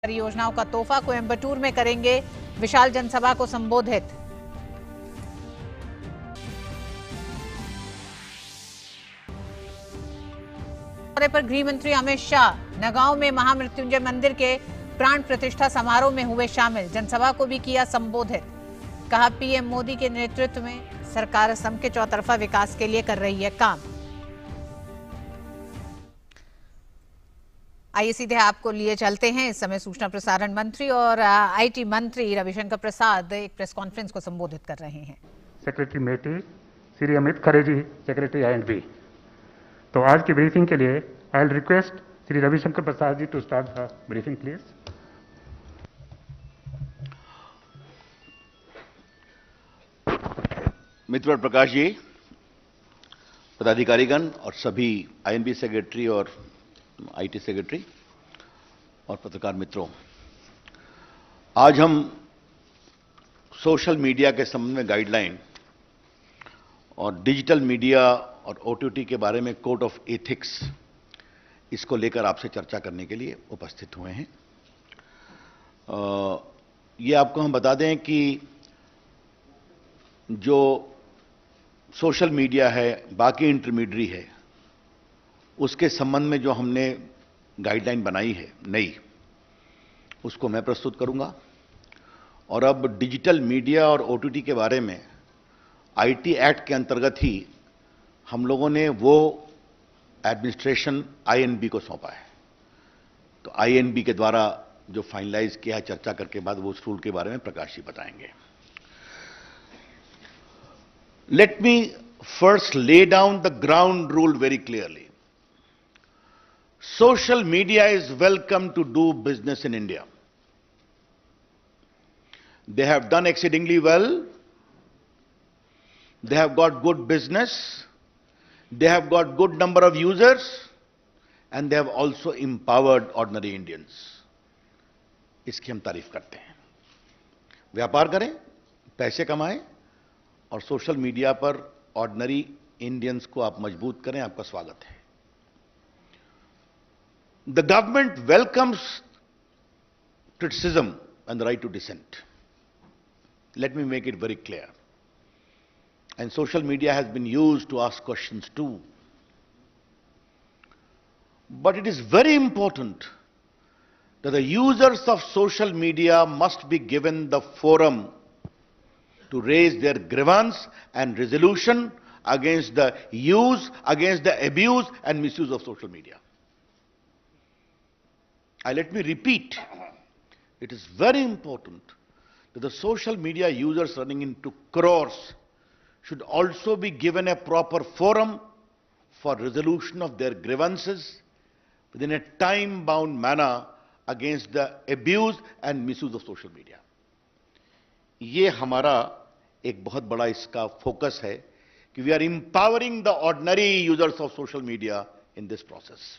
परियोजनाओं का तोहफा कोयंबटूर में करेंगे विशाल जनसभा को संबोधित। पर गृह मंत्री अमित शाह नगांव में महामृत्युंजय मंदिर के प्राण प्रतिष्ठा समारोह में हुए शामिल, जनसभा को भी किया संबोधित। कहा, पीएम मोदी के नेतृत्व में सरकार असम के चौतरफा विकास के लिए कर रही है काम। आइए सीधे आपको लिए चलते हैं। इस समय सूचना प्रसारण मंत्री और आईटी मंत्री रविशंकर प्रसाद एक प्रेस कॉन्फ्रेंस को संबोधित कर रहे हैं। Secretary MeitY Shri Amit Khare ji, secretary I&B। तो आज की ब्रीफिंग के लिए I will request Shri Ravishankar Prasad ji to start the briefing please. Mitra Prakash ji, पदाधिकारीगण और सभी I&B सेक्रेटरी और आईटी सेक्रेटरी और पत्रकार मित्रों, आज हम सोशल मीडिया के संबंध में गाइडलाइन और डिजिटल मीडिया और OTT के बारे में कोड ऑफ एथिक्स, इसको लेकर आपसे चर्चा करने के लिए उपस्थित हुए हैं। ये आपको हम बता दें कि जो सोशल मीडिया है, बाकी इंटरमीडियरी है, उसके संबंध में जो हमने गाइडलाइन बनाई है नई, उसको मैं प्रस्तुत करूंगा। और अब डिजिटल मीडिया और OTT के बारे में IT एक्ट के अंतर्गत ही हम लोगों ने वो एडमिनिस्ट्रेशन I&B को सौंपा है। तो I&B के द्वारा जो फाइनलाइज किया है, चर्चा करके बाद वो उस रूल के बारे में प्रकाश जी बताएंगे। Let me first lay down the ground rule very clearly. Social media is welcome to do business in India. They have done exceedingly well. They have got good business. They have got good number of users, and they have also empowered ordinary Indians. इसकी हम तारीफ करते हैं। व्यापार करें, पैसे कमाएं और सोशल मीडिया पर ऑर्डिनरी इंडियंस को आप मजबूत करें, आपका स्वागत है। The government welcomes criticism and the right to dissent. Let me make it very clear. And social media has been used to ask questions too. But it is very important that the users of social media must be given the forum to raise their grievance and resolution against the use, against the abuse and misuse of social media. Let me repeat, it is very important that the social media users running into crores should also be given a proper forum for resolution of their grievances within a time-bound manner against the abuse and misuse of social media. ये हमारा एक बहुत बड़ा इसका focus है कि we are empowering the ordinary users of social media in this process.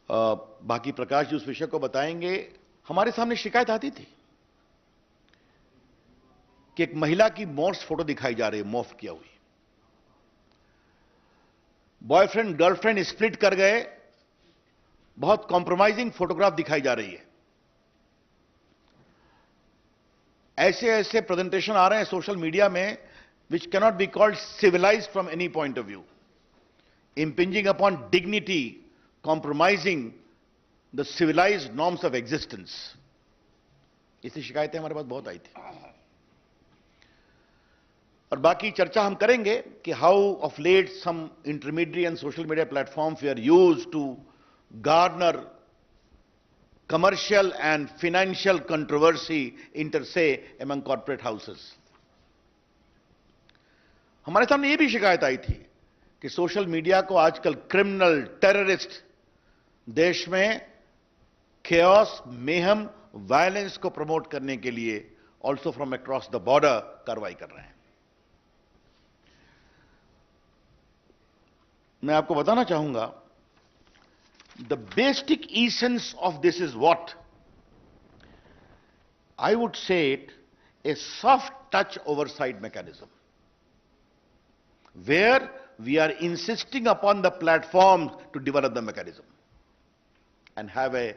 बाकी प्रकाश जी उस विषय को बताएंगे। हमारे सामने शिकायत आती थी कि एक महिला की मॉर्फ फोटो दिखाई जा रही है, मॉर्फ किया हुई। बॉयफ्रेंड गर्लफ्रेंड स्प्लिट कर गए, बहुत कॉम्प्रोमाइजिंग फोटोग्राफ दिखाई जा रही है। ऐसे ऐसे प्रेजेंटेशन आ रहे हैं सोशल मीडिया में which cannot be called civilized from any point of view, impinging upon dignity, compromising the civilized norms of existence. ऐसी शिकायतें हमारे पास बहुत आई थी। और बाकी चर्चा हम करेंगे कि how of let some intermediate and social media platforms are used to garner commercial and financial controversy inter se among corporate houses. हमारे सामने ये भी शिकायत आई थी कि सोशल मीडिया को आजकल क्रिमिनल, टेररिस्ट देश में chaos, mayhem, वायलेंस को प्रमोट करने के लिए also from across the border कार्रवाई कर रहे हैं। मैं आपको बताना चाहूंगा, the basic essence of this is what? I would say it a soft touch oversight mechanism, where we are insisting upon the platforms to develop the mechanism. and have a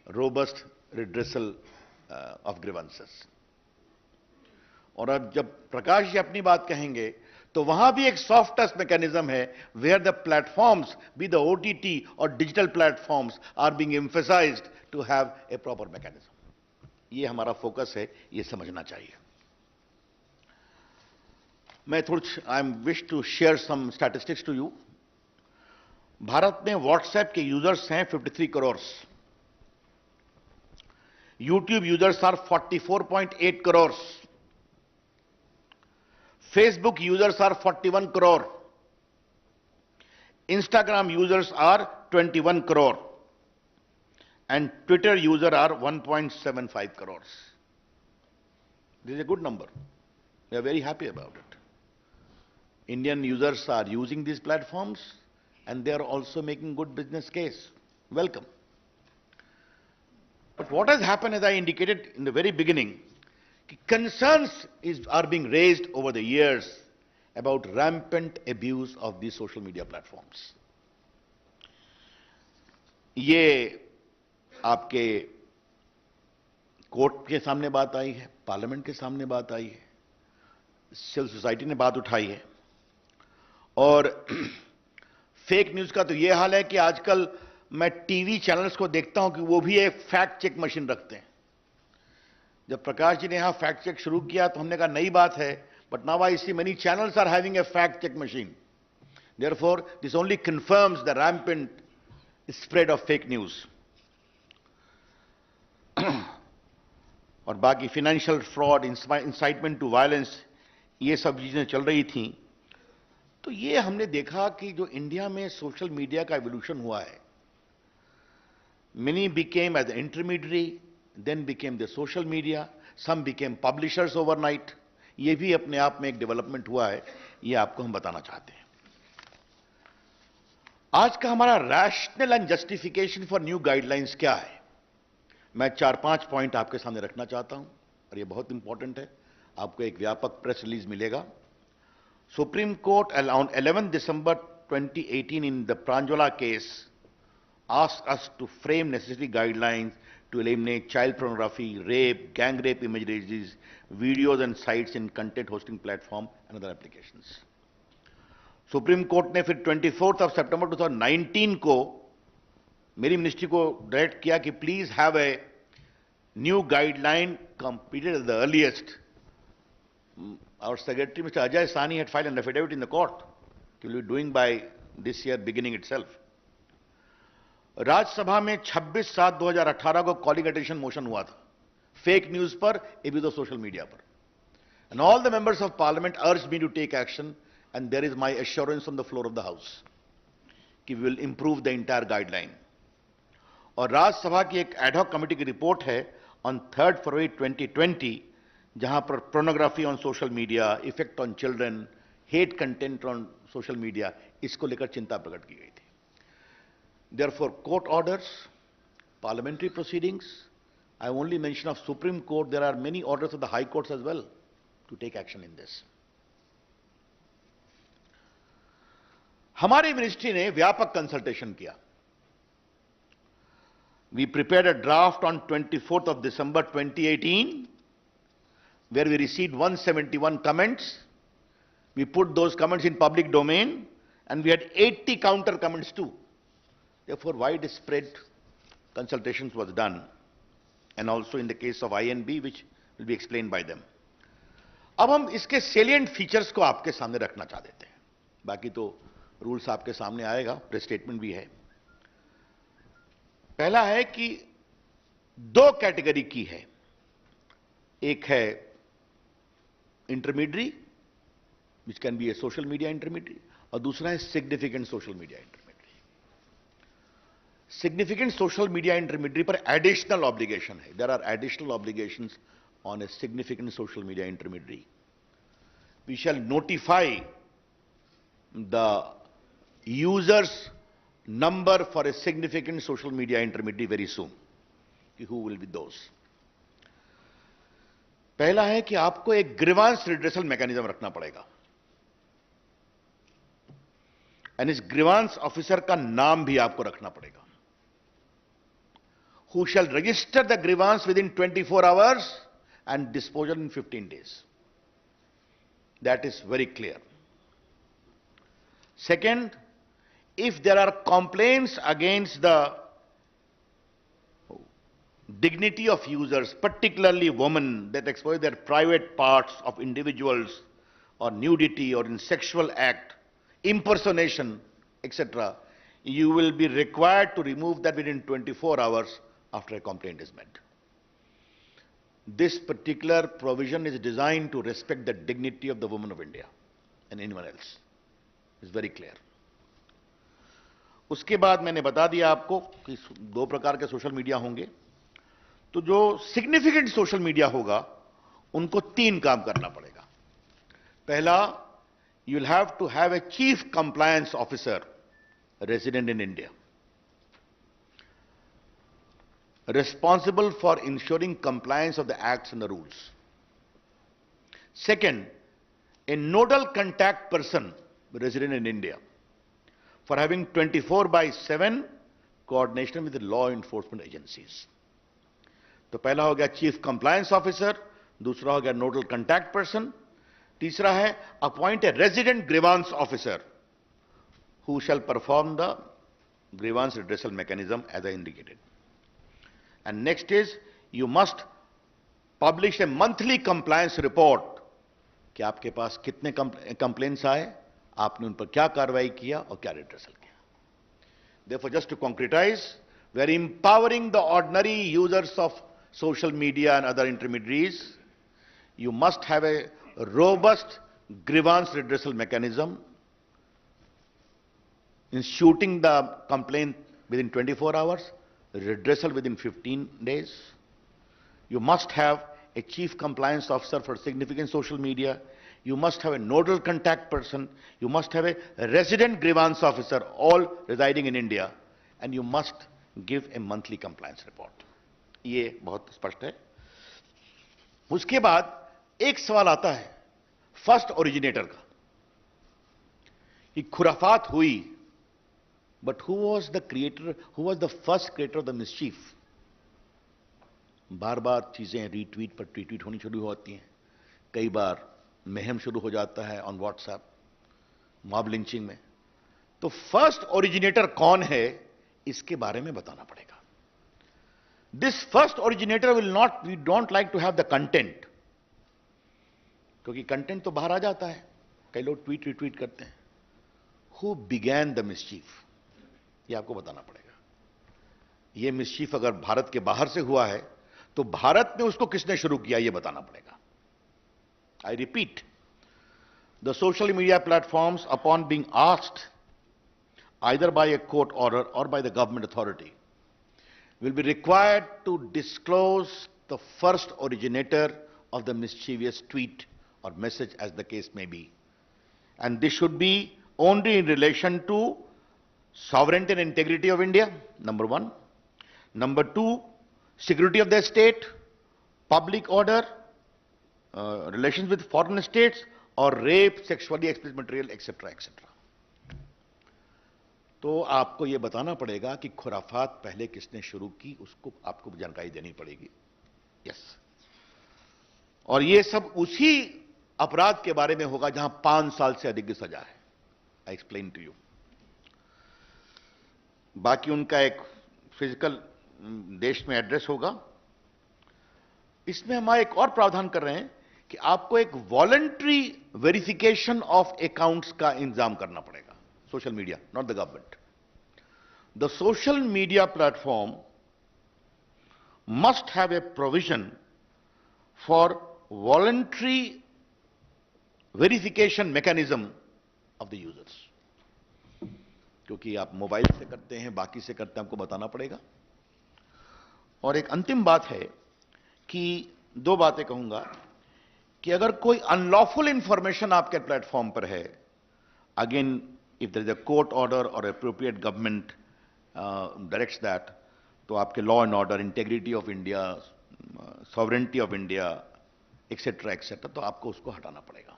robust redressal of grievances. और अब जब प्रकाश जी अपनी बात कहेंगे तो वहां भी एक सॉफ्ट टच मैकेनिज्म है, where the platforms be the OTT और digital platforms are being emphasised to have a proper mechanism. ये हमारा फोकस है, ये समझना चाहिए. मैं I am wish to share some statistics to you. Bharat में व्हाट्सएप के यूजर्स हैं 53 crore. YouTube users are 44.8 crore. Facebook users are 41 crore. Instagram users are 21 crore. And Twitter users are 1.75 crores. This is a good number. We are very happy about it. Indian users are using these platforms and they are also making good business case. Welcome. But what has happened, as I indicated in the very beginning, concerns are being raised over the years about rampant abuse of these social media platforms. ये आपके court के सामने बात आई है, parliament के सामने बात आई है, सिविल सोसाइटी ने बात उठाई है. और फेक न्यूज का तो ये हाल है कि आजकल मैं टीवी चैनल्स को देखता हूं कि वो भी एक फैक्ट चेक मशीन रखते हैं. जब प्रकाश जी ने यहां फैक्ट चेक शुरू किया तो हमने कहा नई बात है, but now I see many channels are having a fact check machine. Therefore this only confirms the rampant spread of fake news. और बाकी financial fraud, incitement to violence, ये सब चीजें चल रही थी. तो ये हमने देखा कि जो इंडिया में सोशल मीडिया का एवोल्यूशन हुआ है, many became as an intermediary, then became the social media, some became publishers overnight. ये भी अपने आप में एक डेवलपमेंट हुआ है, ये आपको हम बताना चाहते हैं. आज का हमारा rational and justification for new guidelines क्या है, मैं 4-5 पॉइंट आपके सामने रखना चाहता हूं और ये बहुत इंपॉर्टेंट है. आपको एक व्यापक प्रेस रिलीज मिलेगा. Supreme court on 11 December 2018 in the Pranjwala case asked us to frame necessary guidelines to eliminate child pornography, rape, gang rape images, videos and sites in content hosting platform and other applications. Supreme court ने फिर 24 सितंबर 2019 को मेरी ministry को direct किया कि please have a new guideline completed at the earliest. Our secretary, Mr. Ajay Sani, had filed an affidavit in the court. He will be doing by this year beginning itself. Rajya Sabha में 26/7/2018 को calling attention motion हुआ था fake news पर, abuse of social media पर. And all the members of parliament urged me to take action and there is my assurance on the floor of the house कि we will improve the entire guideline. और राज्यसभा की एक ad hoc committee की report है on 3 फरवरी 2020 जहां पर pornography on social media, effect on children, hate content on social media, इसको लेकर चिंता प्रकट की गई थी. Therefore, court orders, parliamentary proceedings, I only mention of Supreme Court, there are many orders of the high courts as well to take action in this. हमारी ministry ने व्यापक कंसल्टेशन किया. We prepared a draft on 24th of December 2018 where we received 171 comments. We put those comments in public domain and we had 80 counter comments too. Therefore, widespread consultations was done, and also in the case of INB, which will be explained by them. अब हम इसके salient features को आपके सामने रखना चाह देते हैं. बाकी तो रूल्स आपके सामने आएगा, प्रेस स्टेटमेंट भी है. पहला है कि 2 कैटेगरी की है. एक है intermediary, which can be a social media intermediary, और दूसरा है significant social media intermediary. Significant social media intermediary पर एडिशनल ऑब्लिगेशन है. There are additional obligations on a significant social media intermediary. We shall notify the users number for a significant social media intermediary very soon. Who will be those. पहला है कि आपको एक grievance redressal mechanism रखना पड़ेगा, and इस grievance officer का नाम भी आपको रखना पड़ेगा. who shall register the grievance within 24 hours and disposal in 15 days. That is very clear. Second, if there are complaints against the dignity of users, particularly women, that expose their private parts of individuals or nudity or in sexual act, impersonation, etc., you will be required to remove that within 24 hours after a complaint is made. This particular provision is designed to respect the dignity of the women of India and anyone else. It's very clear. उसके बाद मैंने बता दिया आपको कि दो प्रकार के सोशल मीडिया होंगे. तो जो सिग्निफिकेंट सोशल मीडिया होगा उनको तीन काम करना पड़ेगा. पहला, you will have to have a chief compliance officer resident in India, responsible for ensuring compliance of the acts and the rules. Second, a nodal contact person resident in India for having 24/7 coordination with the law enforcement agencies. तो पहला हो गया chief compliance officer, दूसरा हो गया nodal contact person, तीसरा है appoint a resident grievance officer who shall perform the grievance redressal mechanism as I indicated. And next is, you must publish a monthly compliance report कि आपके पास कितने complaints आए, आपने उन पर क्या कार्रवाई किया और क्या रिड्रेसल किया. Therefore, just to concretize, we are empowering the ordinary users of social media and other intermediaries. You must have a robust grievance redressal mechanism, instituting the complaint within 24 hours, redressal within 15 days. You must have a chief compliance officer for significant social media. You must have a nodal contact person. You must have a resident grievance officer, all residing in India. And you must give a monthly compliance report. ये बहुत स्पष्ट है. उसके बाद एक सवाल आता है फर्स्ट ओरिजिनेटर का कि खुराफात हुई, but who was the creator, who was the first creator of the mischief? बार बार चीजें रीट्वीट पर ट्वीट होनी शुरू होती हैं, कई बार महम शुरू हो जाता है ऑन व्हाट्सएप, मॉब लिंचिंग में. तो फर्स्ट ओरिजिनेटर कौन है, इसके बारे में बताना पड़ेगा. This first originator will not, we don't like to have the content, क्योंकि कंटेंट तो बाहर आ जाता है, कई लोग ट्वीट रिट्वीट करते हैं. हु बिगैन द मिसचीफ, ये आपको बताना पड़ेगा. ये मिसचीफ अगर भारत के बाहर से हुआ है तो भारत में उसको किसने शुरू किया, ये बताना पड़ेगा. I repeat, the social media platforms upon being asked either by a court order or by the government authority will be required to disclose the first originator of the mischievous tweet or message, as the case may be. And this should be only in relation to sovereignty and integrity of India, number one. Number two, security of the state, public order, relations with foreign states, or rape, sexually explicit material, etc., etc. तो आपको यह बताना पड़ेगा कि खुराफात पहले किसने शुरू की, उसको आपको जानकारी देनी पड़ेगी. यस. और ये सब उसी अपराध के बारे में होगा जहां 5 साल से अधिक की सजा है. I explain to you. बाकी उनका एक फिजिकल देश में एड्रेस होगा. इसमें हम एक और प्रावधान कर रहे हैं कि आपको एक वॉलंटरी वेरिफिकेशन ऑफ अकाउंट्स का इंतजाम करना पड़ेगा. Social media, not the government. The social media platform must have a provision for voluntary verification mechanism of the users. क्योंकि आप मोबाइल से करते हैं, बाकी से करते हैं, आपको बताना पड़ेगा. और एक अंतिम बात है कि 2 बातें कहूंगा कि अगर कोई अनलॉफुल इंफॉर्मेशन आपके प्लेटफॉर्म पर है, again if there is a court order or appropriate government directs that, तो आपके law and order, integrity of India, sovereignty of India, etc., etc., तो आपको उसको हटाना पड़ेगा.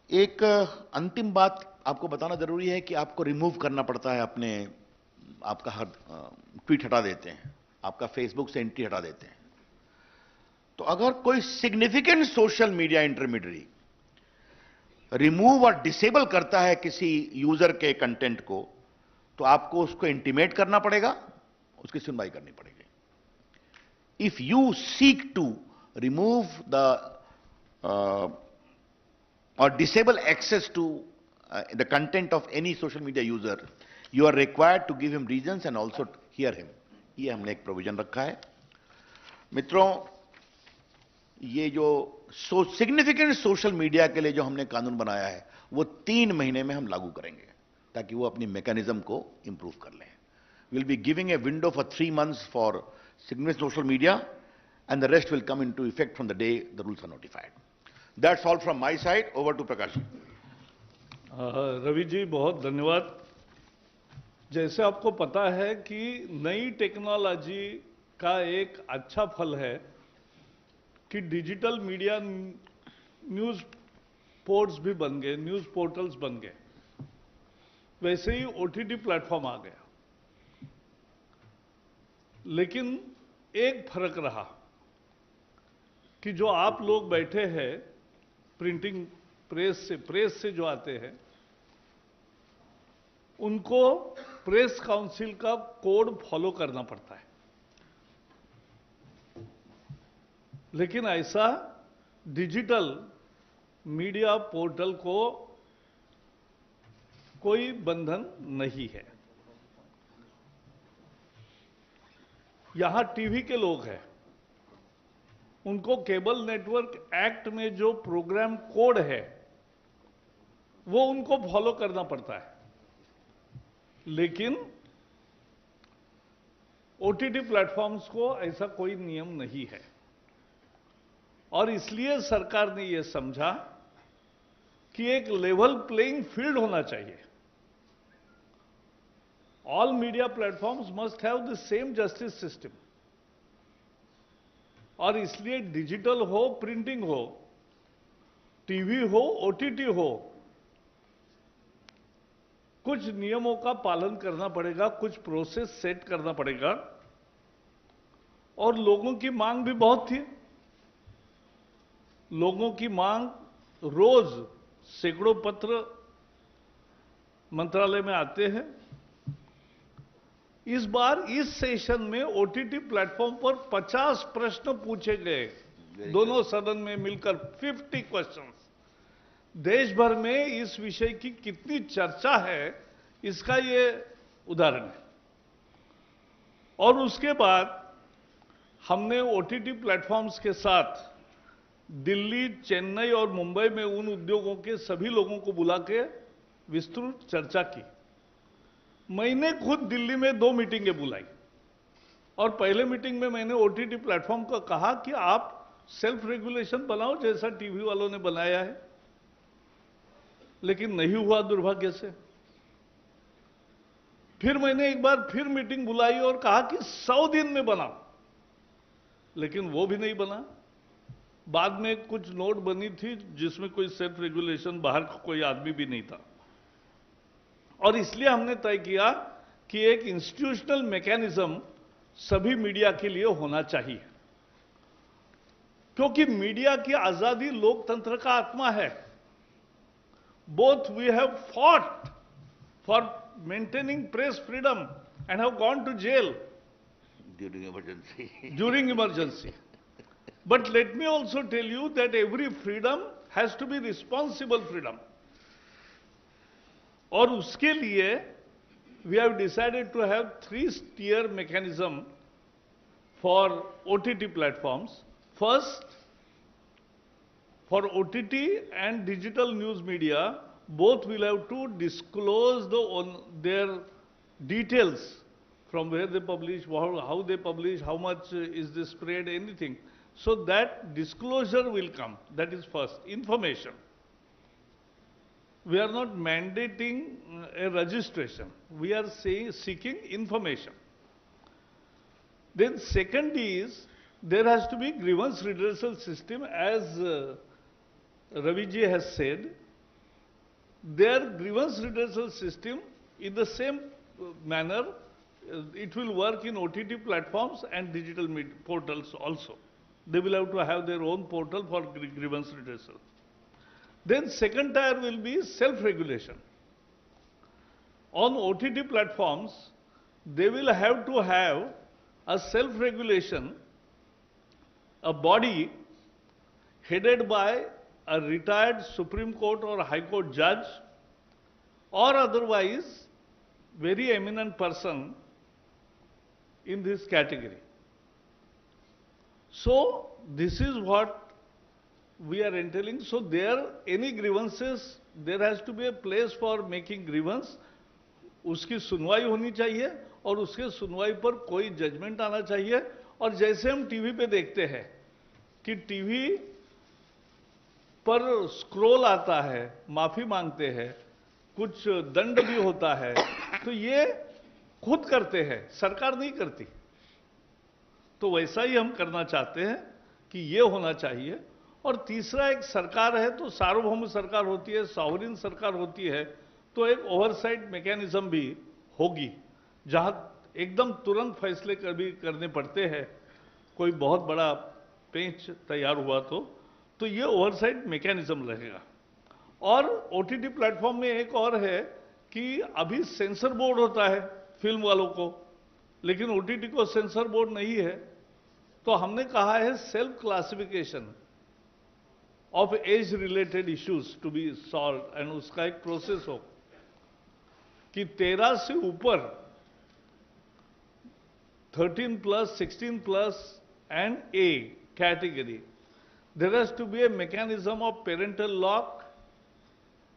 एक अंतिम बात आपको बताना जरूरी है कि आपको रिमूव करना पड़ता है अपने आपका हर ट्वीट हटा देते हैं, आपका फेसबुक से एंट्री हटा देते हैं। तो अगर कोई significant social media intermediary remove और डिसेबल करता है किसी यूजर के कंटेंट को, तो आपको उसको इंटीमेट करना पड़ेगा, उसकी सुनवाई करनी पड़ेगी। If you seek to remove the or disable access to the content of any social media user, you are required to give him reasons and also hear him. ये हमने एक प्रोविजन रखा है। मित्रों, ये जो सिग्निफिकेंट सोशल मीडिया के लिए जो हमने कानून बनाया है, वो 3 महीने में हम लागू करेंगे ताकि वो अपनी मैकेनिज्म को इंप्रूव कर लें। We'll be giving a window for 3 months for significant social media, and the rest will come into effect from the day the rules are notified. That's all from my side. Over to Prakash. Ravi ji, बहुत धन्यवाद। जैसे आपको पता है कि नई technology का एक अच्छा फल है कि डिजिटल मीडिया न्यूज़ पोर्ट्स भी बन गए, न्यूज़ पोर्टल्स बन गए। वैसे ही ओटीटी प्लेटफॉर्म आ गया। लेकिन एक फर्क रहा कि जो आप लोग बैठे हैं प्रिंटिंग प्रेस से जो आते हैं, उनको प्रेस काउंसिल का कोड फॉलो करना पड़ता है। लेकिन ऐसा डिजिटल मीडिया पोर्टल को कोई बंधन नहीं है। यहां टीवी के लोग हैं, उनको केबल नेटवर्क एक्ट में जो प्रोग्राम कोड है वो उनको फॉलो करना पड़ता है। लेकिन ओटीटी प्लेटफॉर्म्स को ऐसा कोई नियम नहीं है, और इसलिए सरकार ने यह समझा कि एक लेवल प्लेइंग फील्ड होना चाहिए। All media platforms must have the same justice system, और इसलिए डिजिटल हो, प्रिंटिंग हो, टीवी हो, ओटीटी हो, कुछ नियमों का पालन करना पड़ेगा, कुछ प्रोसेस सेट करना पड़ेगा। और लोगों की मांग भी बहुत थी। लोगों की मांग, रोज सैकड़ों पत्र मंत्रालय में आते हैं। इस बार इस सेशन में ओटीटी प्लेटफॉर्म पर 50 प्रश्न पूछे गए, दोनों सदन में मिलकर 50 क्वेश्चंस। देश भर में इस विषय की कितनी चर्चा है, इसका ये उदाहरण है। और उसके बाद हमने ओटीटी प्लेटफॉर्म्स के साथ दिल्ली, चेन्नई और मुंबई में उन उद्योगों के सभी लोगों को बुला के विस्तृत चर्चा की। मैंने खुद दिल्ली में 2 मीटिंगें बुलाई, और पहले मीटिंग में मैंने ओटीटी प्लेटफॉर्म को कहा कि आप सेल्फ रेगुलेशन बनाओ जैसा टीवी वालों ने बनाया है। लेकिन नहीं हुआ दुर्भाग्य से। फिर मैंने एक बार फिर मीटिंग बुलाई और कहा कि 100 दिन में बनाओ, लेकिन वो भी नहीं बना। बाद में कुछ नोट बनी थी जिसमें कोई सेल्फ रेगुलेशन, बाहर कोई आदमी भी नहीं था। और इसलिए हमने तय किया कि एक इंस्टीट्यूशनल मैकेनिज्म सभी मीडिया के लिए होना चाहिए, क्योंकि मीडिया की आजादी लोकतंत्र का आत्मा है। Both we have fought for maintaining press freedom and have gone to jail during emergency. But let me also tell you that every freedom has to be responsible freedom. और उसके लिए we have decided to have 3-tier mechanism for OTT platforms. First, for OTT and digital news media, both will have to disclose their details, from where they publish, how they publish, how much is the spread, anything. So that disclosure will come. That is first, information. We are not mandating a registration. We are seeking information. Then second is, there has to be grievance redressal system, as Ravi ji has said. Their grievance redressal system, in the same manner, it will work in OTT platforms and digital portals also. They will have to have their own portal for grievance redressal. Then second tier will be self-regulation. On OTT platforms, they will have to have a self-regulation, a body headed by a retired Supreme Court or High Court judge, or otherwise very eminent person in this category. So this is what we are entailing. So there, any grievances, there has to be a place for making grievance. उसकी सुनवाई होनी चाहिए और उसके सुनवाई पर कोई judgement आना चाहिए। और जैसे हम टीवी पे देखते हैं कि टीवी पर स्क्रॉल आता है, माफी मांगते हैं, कुछ दंड भी होता है, तो ये खुद करते हैं, सरकार नहीं करती। तो वैसा ही हम करना चाहते हैं कि ये होना चाहिए। और तीसरा, एक सरकार है तो सार्वभौम सरकार होती है, सॉवरेन सरकार होती है, तो एक ओवरसाइट मैकेनिज्म भी होगी, जहां एकदम तुरंत फैसले करने पड़ते हैं, कोई बहुत बड़ा पेंच तैयार हुआ तो ये ओवरसाइट मैकेनिज्म रहेगा। और ओटीटी प्लेटफॉर्म में एक और है कि अभी सेंसर बोर्ड होता है फिल्म वालों को, लेकिन ओटीटी को सेंसर बोर्ड नहीं है। तो हमने कहा है self classification of age related issues to be solve, and उसका एक प्रोसेस हो कि 13 से ऊपर 13+, 16+ and A category, there has to be a mechanism of parental lock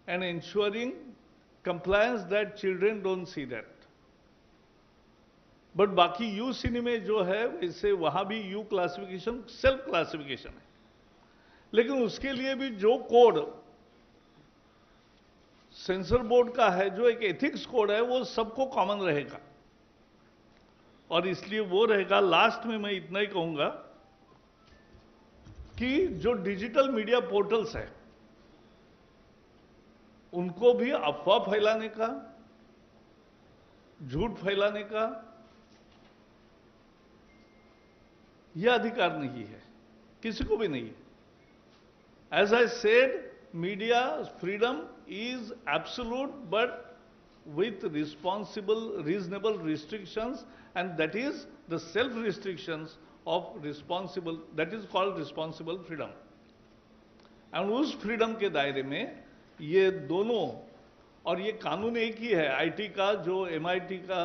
and ensuring compliance that children don't see that. But बाकी you सिनी में जो है वैसे वहां भी यू क्लासिफिकेशन सेल्फ क्लासिफिकेशन है, लेकिन उसके लिए भी जो कोड सेंसर बोर्ड का है, जो एक एथिक्स कोड है, वो सबको कॉमन रहेगा। और इसलिए वो रहेगा। लास्ट में मैं इतना ही कहूंगा कि जो डिजिटल मीडिया पोर्टल्स है उनको भी अफवाह फैलाने का, झूठ फैलाने का यह अधिकार नहीं है, किसी को भी नहीं है। As I said, media freedom is absolute, but with reasonable restrictions, and that is the self-restrictions of responsible, that is called responsible freedom. And उस फ्रीडम के दायरे में ये दोनों, और ये कानून एक ही है, आईटी का जो एमआईटी का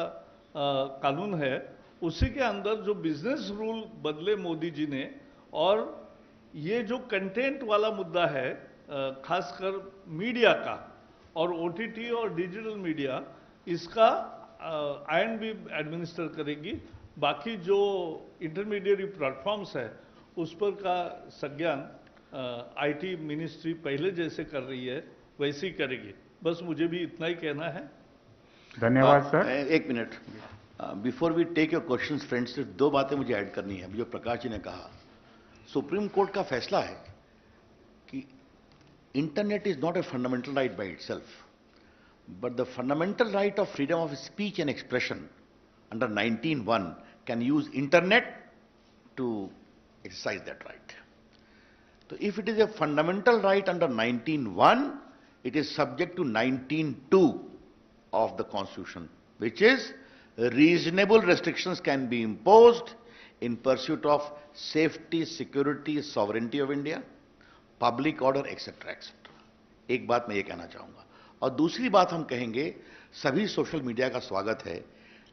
कानून है, उसी के अंदर जो बिजनेस रूल बदले मोदी जी ने, और ये जो कंटेंट वाला मुद्दा है खासकर मीडिया का और ओटीटी और डिजिटल मीडिया, इसका आईएनबी एडमिनिस्टर करेगी। बाकी जो इंटरमीडिएट प्लेटफॉर्म्स है उस पर का संज्ञान आईटी मिनिस्ट्री पहले जैसे कर रही है वैसे ही करेगी। बस मुझे भी इतना ही कहना है। धन्यवाद सर। एक minute, before we take your questions friends, सिर्फ दो बातें मुझे ऐड करनी है। जो प्रकाश जी ने कहा, सुप्रीम कोर्ट का फैसला है कि internet is not a fundamental right by itself, but the fundamental right of freedom of speech and expression under 19(1) can use internet to exercise that right. So if it is a fundamental right under 19(1), it is subject to 19(2) of the Constitution, which is reasonable restrictions can be imposed in pursuit of safety, security, sovereignty of India, public order, etc., etc. एक बात मैं ये कहना चाहूंगा। और दूसरी बात हम कहेंगे, सभी सोशल मीडिया का स्वागत है,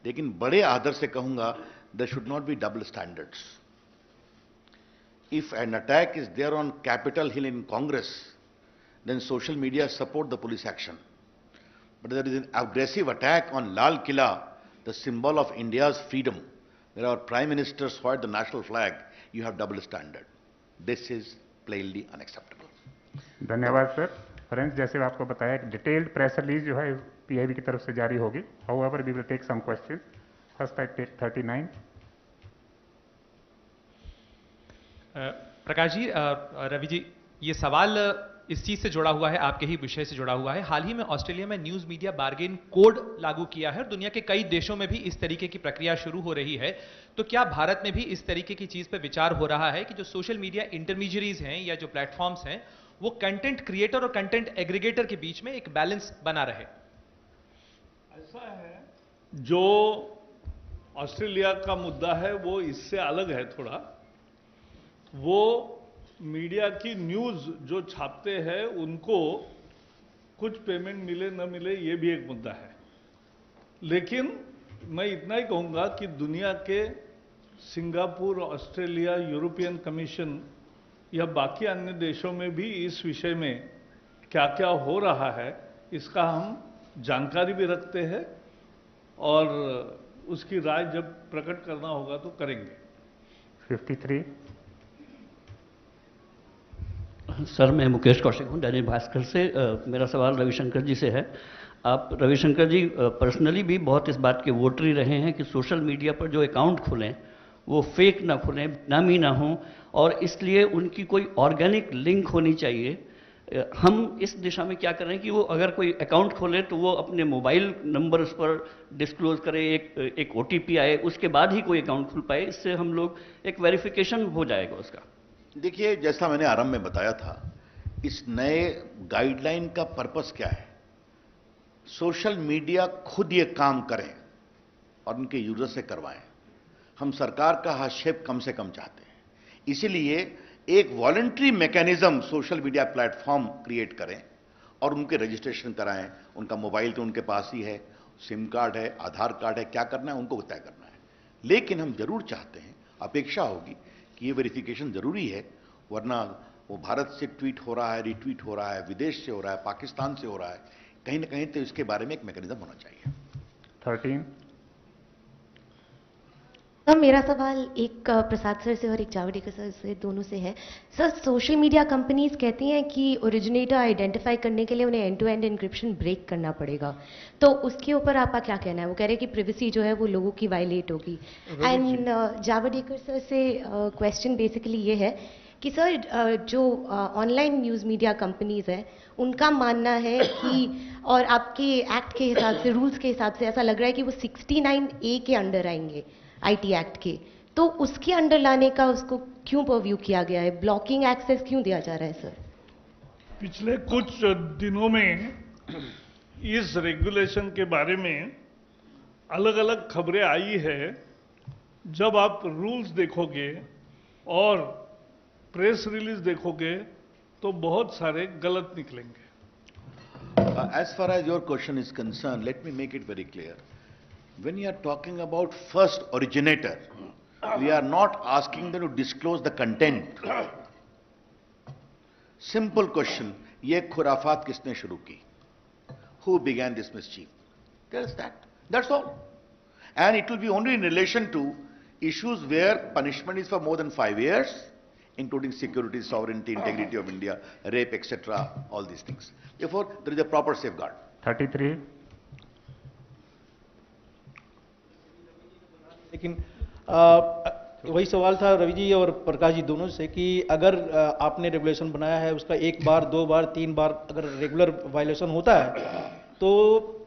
लेकिन बड़े आदर से कहूंगा, there should not be double standards. If an attack is there on Capitol Hill in Congress, then social media support the police action. But there is an aggressive attack on Lal Killa, the symbol of India's freedom, where our Prime Minister hoists the national flag. You have double standard. This is plainly unacceptable. धन्यवाद sir. Friends, जैसे आपको बताया, detailed press release जो है PIB की तरफ से जारी होगी। However, we will take some questions. First, I take 39. Prakash ji, Ravi ji, ये सवाल इस चीज से जुड़ा हुआ है, आपके ही विषय से जुड़ा हुआ है। हाल ही में ऑस्ट्रेलिया में न्यूज मीडिया बार्गेन कोड लागू किया है और दुनिया के कई देशों में भी इस तरीके की प्रक्रिया शुरू हो रही है। तो क्या भारत में भी इस तरीके की चीज पर विचार हो रहा है कि जो सोशल मीडिया इंटरमीडियरीज हैं या जो प्लेटफॉर्म्स हैं, वो कंटेंट क्रिएटर और कंटेंट एग्रीगेटर के बीच में एक बैलेंस बना रहे? ऐसा है, जो ऑस्ट्रेलिया का मुद्दा है वो इससे अलग है थोड़ा। वो मीडिया की न्यूज जो छापते हैं उनको कुछ पेमेंट मिले न मिले ये भी एक मुद्दा है। लेकिन मैं इतना ही कहूंगा कि दुनिया के सिंगापुर, ऑस्ट्रेलिया, यूरोपियन कमीशन या बाकी अन्य देशों में भी इस विषय में क्या क्या हो रहा है इसका हम जानकारी भी रखते हैं और उसकी राय जब प्रकट करना होगा तो करेंगे। 53। सर, मैं मुकेश कौशिक हूँ, दैनिक भास्कर से। मेरा सवाल रविशंकर जी से है। आप रविशंकर जी पर्सनली भी बहुत इस बात के वोटरी रहे हैं कि सोशल मीडिया पर जो अकाउंट खुलें वो फेक ना खुलें, नामी ना हों, और इसलिए उनकी कोई ऑर्गेनिक लिंक होनी चाहिए। हम इस दिशा में क्या कर रहे हैं कि वो अगर कोई अकाउंट खोले तो वो अपने मोबाइल नंबर उस पर डिस्क्लोज करे, एक OTP आए, उसके बाद ही कोई अकाउंट खुल पाए। इससे हम लोग एक वेरिफिकेशन हो जाएगा उसका। देखिए, जैसा मैंने आरंभ में बताया था, इस नए गाइडलाइन का पर्पस क्या है? सोशल मीडिया खुद ये काम करें और उनके यूजर से करवाएं। हम सरकार का हस्तक्षेप कम से कम चाहते हैं, इसीलिए एक voluntary mechanism social media platform create करें और उनके रजिस्ट्रेशन कराएं। उनका मोबाइल तो उनके पास ही है, सिम कार्ड है, आधार कार्ड है, क्या करना है उनको तय करना है। लेकिन हम जरूर चाहते हैं, अपेक्षा होगी कि ये वेरिफिकेशन जरूरी है, वरना वो भारत से ट्वीट हो रहा है, रिट्वीट हो रहा है, विदेश से हो रहा है, पाकिस्तान से हो रहा है, कहीं ना कहीं तो इसके बारे में एक मैकेनिज्म होना चाहिए। 13। सर, मेरा सवाल एक प्रसाद सर से और एक जावड़ेकर सर से, दोनों से है। सर, सोशल मीडिया कंपनीज कहती हैं कि ओरिजिनेटर आइडेंटिफाई करने के लिए उन्हें end to end encryption break करना पड़ेगा, तो उसके ऊपर आपका क्या कहना है? वो कह रहे हैं कि प्रिवेसी जो है वो लोगों की वायलेट होगी। एंड जावड़ेकर सर से क्वेश्चन बेसिकली ये है कि सर, जो ऑनलाइन न्यूज़ मीडिया कंपनीज हैं उनका मानना है कि, और आपके एक्ट के हिसाब से, रूल्स के हिसाब से ऐसा लग रहा है कि वो 69A के अंडर आएंगे, IT एक्ट के, तो उसके अंडर लाने का उसको क्यों परव्यू किया गया है? ब्लॉकिंग एक्सेस क्यों दिया जा रहा है सर? पिछले कुछ दिनों में इस रेगुलेशन के बारे में अलग अलग खबरें आई है। जब आप रूल्स देखोगे और प्रेस रिलीज देखोगे तो बहुत सारे गलत निकलेंगे। As far as your question is concerned, let me make it very clear. When you are talking about first originator, we are not asking them to disclose the content. Simple question, ये खुराफात किसने शुरू की? Who began this mischief? Tell us that. That's all. And it will be only in relation to issues where punishment is for more than 5 years, including security, sovereignty, integrity of India, rape, etc., all these things. Therefore, there is a proper safeguard. 33। लेकिन वही सवाल था रवि जी और प्रकाश जी दोनों से कि अगर आपने रेगुलेशन बनाया है, उसका 1 बार, 2 बार, 3 बार अगर रेगुलर वायलेशन होता है तो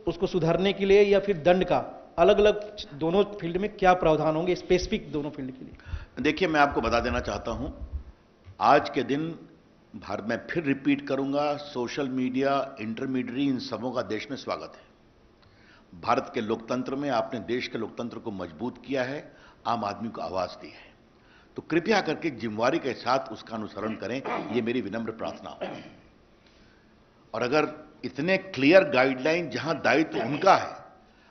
उसको सुधारने के लिए या फिर दंड का अलग अलग दोनों फील्ड में क्या प्रावधान होंगे, स्पेसिफिक दोनों फील्ड के लिए? देखिए, मैं आपको बता देना चाहता हूं, आज के दिन भारत में फिर रिपीट करूंगा, सोशल मीडिया इंटरमीडियरी इन सबों का देश में स्वागत है। भारत के लोकतंत्र में आपने देश के लोकतंत्र को मजबूत किया है, आम आदमी को आवाज दी है, तो कृपया करके जिम्मेवारी के साथ उसका अनुसरण करें, ये मेरी विनम्र प्रार्थना है। और अगर इतने क्लियर गाइडलाइन, जहां दायित्व उनका है,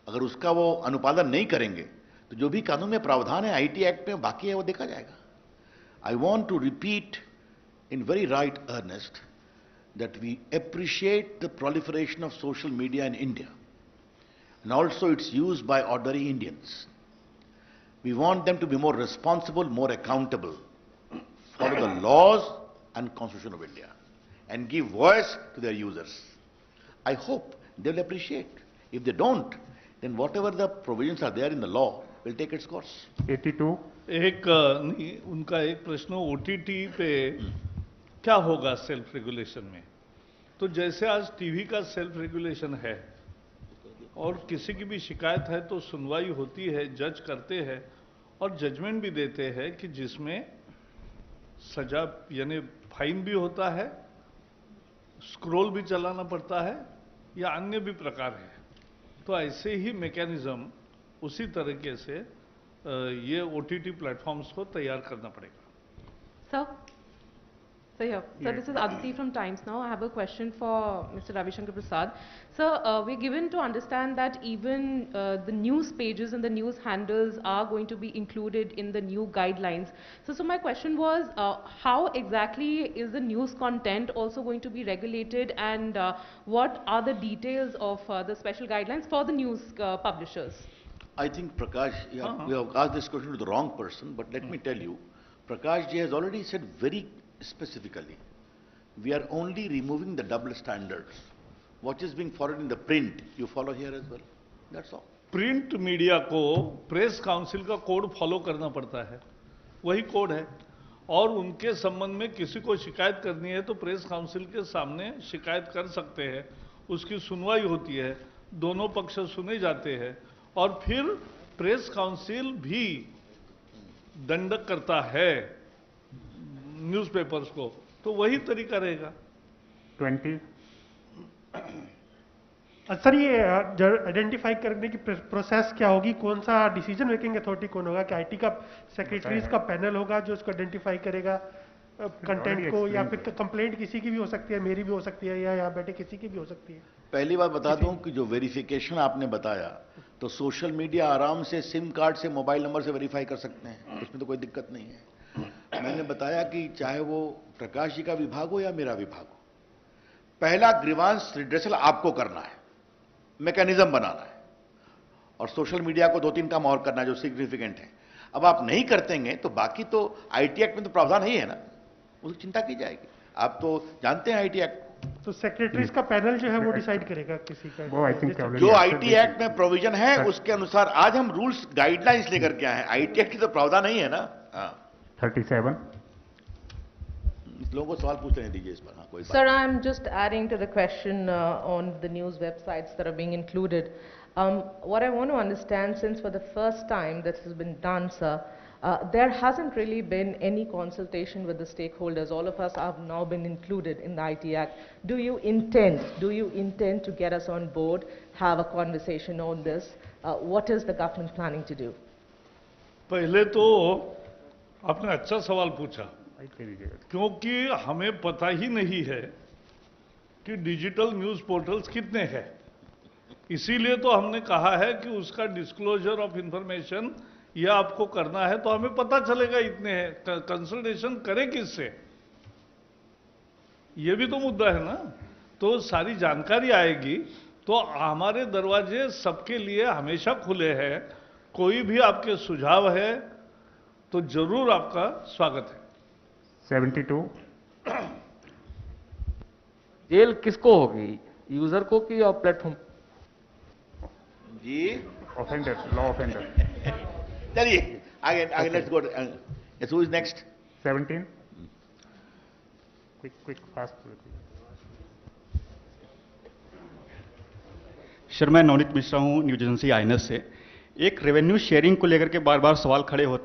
अगर उसका वो अनुपालन नहीं करेंगे तो जो भी कानून में प्रावधान है IT एक्ट में बाकी है वो देखा जाएगा। I want to repeat in very right earnest that we appreciate the proliferation of social media in India and also its use by ordinary Indians. We want them to be more responsible, more accountable, follow the laws and Constitution of India and give voice to their users. I hope they will appreciate. If they don't, then whatever the provisions are there in the law will take its course. 82। उनका एक प्रश्न OTT पे क्या होगा self regulation में? तो जैसे आज टीवी का सेल्फ रेगुलेशन है और किसी की भी शिकायत है तो सुनवाई होती है, जज करते हैं और जजमेंट भी देते हैं कि जिसमें सजा यानी फाइन भी होता है, स्क्रॉल भी चलाना पड़ता है या अन्य भी प्रकार है। तो ऐसे ही मैकेनिज्म उसी तरीके से ये OTT प्लेटफॉर्म्स को तैयार करना पड़ेगा। Sir, this is Aditi from Times Now. I have a question for Mr. Ravi Shankar Prasad. Sir, we're given to understand that even the news pages and the news handles are going to be included in the new guidelines. So my question was, how exactly is the news content also going to be regulated, and what are the details of the special guidelines for the news publishers? I think Prakash, you have asked this question to the wrong person, but let me tell you, Prakash ji has already said very specifically, we are only removing the double standards. What is being followed in the print, you follow here as well. That's all. Print media को press council का code follow करना पड़ता है, वही code है। और उनके संबंध में किसी को शिकायत करनी है तो प्रेस काउंसिल के सामने शिकायत कर सकते हैं, उसकी सुनवाई होती है, दोनों पक्ष सुने जाते हैं और फिर प्रेस काउंसिल भी दंड करता है न्यूज़पेपर्स को, तो वही तरीका रहेगा। 20 सर, ये आइडेंटिफाई करने की प्रोसेस क्या होगी? कौन सा डिसीजन मेकिंग अथॉरिटी कौन होगा? कि आईटी का सेक्रेटरीज का पैनल होगा जो इसको आइडेंटिफाई करेगा कंटेंट को, या फिर कंप्लेंट किसी की भी हो सकती है, मेरी भी हो सकती है, या यहाँ बैठे किसी की भी हो सकती है? पहली बात बता दूं कि जो वेरिफिकेशन आपने बताया, तो सोशल मीडिया आराम से सिम कार्ड से, मोबाइल नंबर से वेरीफाई कर सकते हैं, उसमें तो कोई दिक्कत नहीं है। मैंने बताया कि चाहे वो प्रकाश जी का विभाग हो या मेरा विभाग हो, पहला ग्रीवांस रिड्रेसल आपको करना है, मैकेनिज्म बनाना है, और सोशल मीडिया को 2-3 काम और करना है जो सिग्निफिकेंट है। अब आप नहीं करतेंगे तो बाकी तो आईटी एक्ट में तो प्रावधान ही है ना, उसकी चिंता की जाएगी। आप तो जानते हैं आईटी एक्ट, तो सेक्रेटरीज का पैनल जो है वो डिसाइड करेगा किसी का, वो आई थिंक जो आईटी एक्ट में प्रोविजन है उसके अनुसार आज हम रूल्स गाइडलाइंस लेकर के आए हैं। आईटी एक्ट की तो प्रावधान नहीं है ना। 37 लोगों को सवाल पूछ रहे दीजिए इस पर। हाँ, कोई बात। Sir, I'm just adding to the question on the news websites that are being included. What I want to understand, since for the first time this has been done, sir, there hasn't really been any consultation with the stakeholders. All of us have now been included in the IT Act. Do you intend to get us on board, have a conversation on this? What is the government planning to do? पहले तो आपने अच्छा सवाल पूछा, क्योंकि हमें पता ही नहीं है कि डिजिटल न्यूज पोर्टल्स कितने हैं। इसीलिए तो हमने कहा है कि उसका डिस्क्लोजर ऑफ इंफॉर्मेशन यह आपको करना है, तो हमें पता चलेगा इतने हैं। कंसल्टेशन करें किससे, ये भी तो मुद्दा है ना। तो सारी जानकारी आएगी, तो हमारे दरवाजे सबके लिए हमेशा खुले हैं। कोई भी आपके सुझाव है तो जरूर आपका स्वागत है। 72 जेल किसको होगी, यूजर को कि या प्लेटफॉर्म? जी, ऑफेंडर, लॉ ऑफेंडर। चलिए आगे let's go. Yes, who is next? 17 quick fast. Sir, मैं नवनीत मिश्रा हूँ, न्यूज एजेंसी आईएनएस से। एक रेवेन्यू शेयरिंग को लेकर के बार बार सवाल खड़े होते